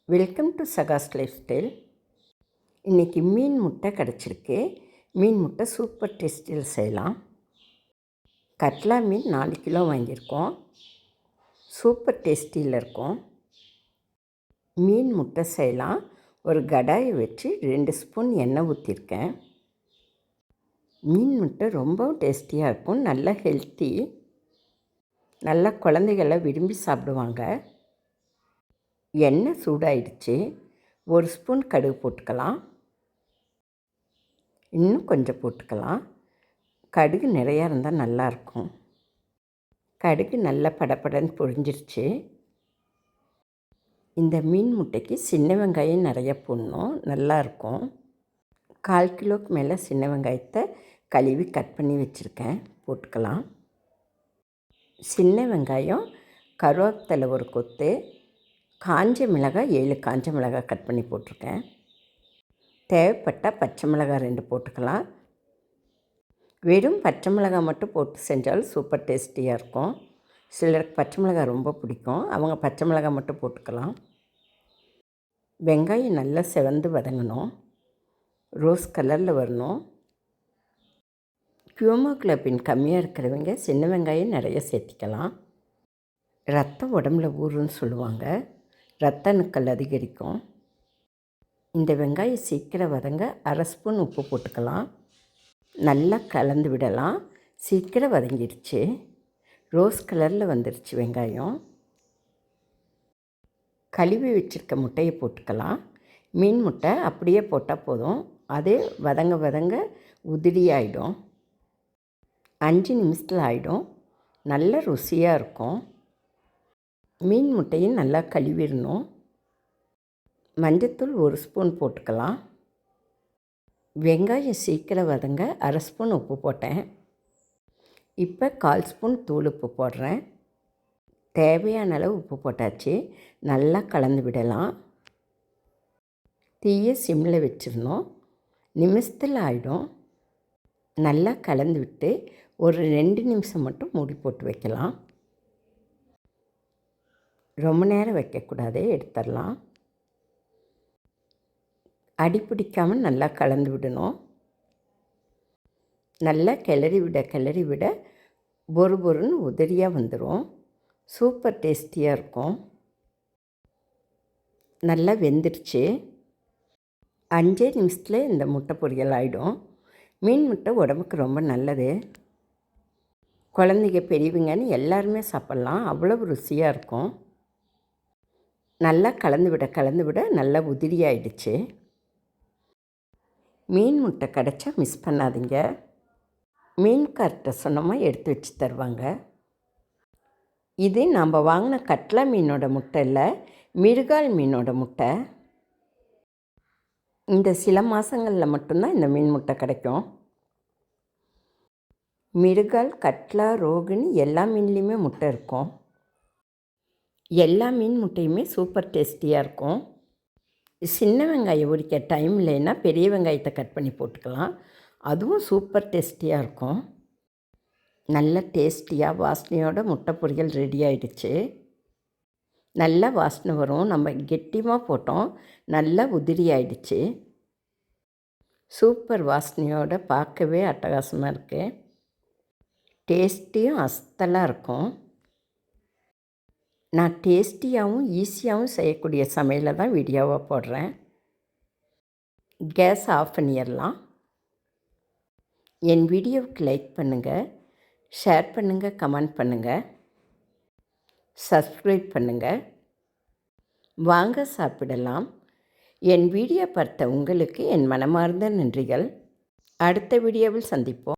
Welcome to சகாஸ் lifestyle. இன்றைக்கி மீன் முட்டை கிடச்சிருக்கு. மீன் முட்டை சூப்பர் டேஸ்டியில் செய்யலாம். கட்லா மீன் 4 கிலோ வாங்கியிருக்கோம். சூப்பர் டேஸ்டியில் இருக்கும். மீன் முட்டை செய்யலாம். ஒரு கடாயை வச்சு 2 ஸ்பூன் எண்ணெய் ஊற்றிருக்கேன். மீன் முட்டை ரொம்பவும் டேஸ்டியாக இருக்கும். நல்ல ஹெல்த்தி. நல்லா குழந்தைகளை விரும்பி சாப்பிடுவாங்க. எண்ணெய் சூடாயிடுச்சு. 1 ஸ்பூன் கடுகு போட்டுக்கலாம். இன்னும் கொஞ்சம் போட்டுக்கலாம். கடுகு நிறையா இருந்தால் நல்லாயிருக்கும். கடுகு நல்லா படப்படன்னு பொரிஞ்சிருச்சு. இந்த மீன் முட்டைக்கு சின்ன வெங்காயம் நிறைய போடணும், நல்லாயிருக்கும். 1/4 கிலோவுக்கு மேலே சின்ன வெங்காயத்தை கழுவி கட் பண்ணி வச்சுருக்கேன், போட்டுக்கலாம். சின்ன வெங்காயம், கருவேப்பிலை ஒரு கொத்து, காஞ்ச மிளகாய் 7 காஞ்ச மிளகாய் கட் பண்ணி போட்டிருக்கேன். தேவைப்பட்டால் பச்சை மிளகாய் 2 போட்டுக்கலாம். வெறும் பச்சை மிளகாய் மட்டும் போட்டு செஞ்சாலும் சூப்பர் டேஸ்டியாக இருக்கும். சிலருக்கு பச்சை மிளகாய் ரொம்ப பிடிக்கும், அவங்க பச்சை மிளகாய் மட்டும் போட்டுக்கலாம். வெங்காயம் நல்லா செவந்து வதங்கணும், ரோஸ் கலரில் வரணும். ஹீமோகுளோபின் கம்மியாக இருக்கிறவங்க சின்ன வெங்காயம் நிறைய சேர்த்திக்கலாம். ரத்தம் உடம்புல ஊறுன்னு சொல்லுவாங்க, ரத்த அணுக்கள் அதிகரிக்கும். இந்த வெங்காயம் சீக்கிரம் வதங்க 1/2 ஸ்பூன் உப்பு போட்டுக்கலாம். நல்லா கலந்து விடலாம். சீக்கிரம் வதங்கிடுச்சு. ரோஸ் கலரில் வந்துடுச்சு வெங்காயம். கழுவி வச்சுருக்க முட்டையை போட்டுக்கலாம். மீன் முட்டை அப்படியே போட்டால் போதும், அது வதங்க வதங்க உதிரியாயிடும். 5 நிமிஷத்தில் ஆகிடும். நல்ல ருசியாக இருக்கும். மீன் முட்டையும் நல்லா கழுவிடணும். மஞ்சத்தூள் 1 ஸ்பூன் போட்டுக்கலாம். வெங்காயம் சீக்கிரம் வதங்க 1/2 ஸ்பூன் உப்பு போட்டேன். இப்போ 1/4 ஸ்பூன் தூள் உப்பு போடுறேன். தேவையான அளவு உப்பு போட்டாச்சு. நல்லா கலந்து விடலாம். தீயை சிம்மில் வச்சிடணும். நிமிஷத்தில் ஆகிடும். நல்லா கலந்து விட்டு ஒரு 2 நிமிஷம் மட்டும் மூடி போட்டு வைக்கலாம். ரொம்ப நேரம் வைக்கக்கூடாது, எடுத்துடலாம். அடி பிடிக்காமல் நல்லா கலந்து விடணும். நல்லா கிளறி விட பொறு பொறுன்னு உதிரியாக வந்துடும். சூப்பர் டேஸ்டியாக இருக்கும். நல்லா வெந்துடுச்சு. 5 நிமிஷத்தில் இந்த முட்டை பொரியல் ஆகிடும். மீன் முட்டை உடம்புக்கு ரொம்ப நல்லது. குழந்தைங்க பெரியவங்கன்னு எல்லாருமே சாப்பிட்லாம், அவ்வளவு ருசியாக இருக்கும். நல்லா கலந்து விட நல்லா உதிரியாயிடுச்சு. மீன் முட்டை கிடச்சா மிஸ் பண்ணாதீங்க. மீன்கார்ட்ட சொன்னோமா எடுத்து வச்சு தருவாங்க. இது நாம் வாங்கின கட்லா மீனோட முட்டை இல்லை, மிருகால் மீனோட முட்டை. இந்த சில மாதங்களில் மட்டும்தான் இந்த மீன் முட்டை கிடைக்கும். மிருகால், கட்லா, ரோகுன்னு எல்லா மீன்லேயுமே முட்டை இருக்கும். எல்லா மீன் முட்டையுமே சூப்பர் டேஸ்டியாக இருக்கும். சின்ன வெங்காயம் உரிக்க டைம் இல்லைன்னா பெரிய வெங்காயத்தை கட் பண்ணி போட்டுக்கலாம், அதுவும் சூப்பர் டேஸ்டியாக இருக்கும். நல்ல டேஸ்டியாக வாசனையோட முட்டை பொரியல் ரெடி ஆகிடுச்சு. நல்லா வாசனை வரும். நம்ம கெட்டியாக போட்டோம், நல்லா உதிரி ஆகிடுச்சு. சூப்பர் வாசனையோடு பார்க்கவே அட்டகாசமாக இருக்குது. டேஸ்டியும் அஸ்தலாக இருக்கும். நான் டேஸ்டியாகவும் ஈஸியாகவும் செய்யக்கூடிய சமையலை தான் வீடியோவாக போடுறேன். கேஸ் ஆஃப் பண்ணிடலாம். என் வீடியோவுக்கு லைக் பண்ணுங்கள், ஷேர் பண்ணுங்கள், கமெண்ட் பண்ணுங்கள், சப்ஸ்கிரைப் பண்ணுங்கள். வாங்க சாப்பிடலாம். என் வீடியோ பார்த்த உங்களுக்கு என் மனமார்ந்த நன்றிகள். அடுத்த வீடியோவில் சந்திப்போம்.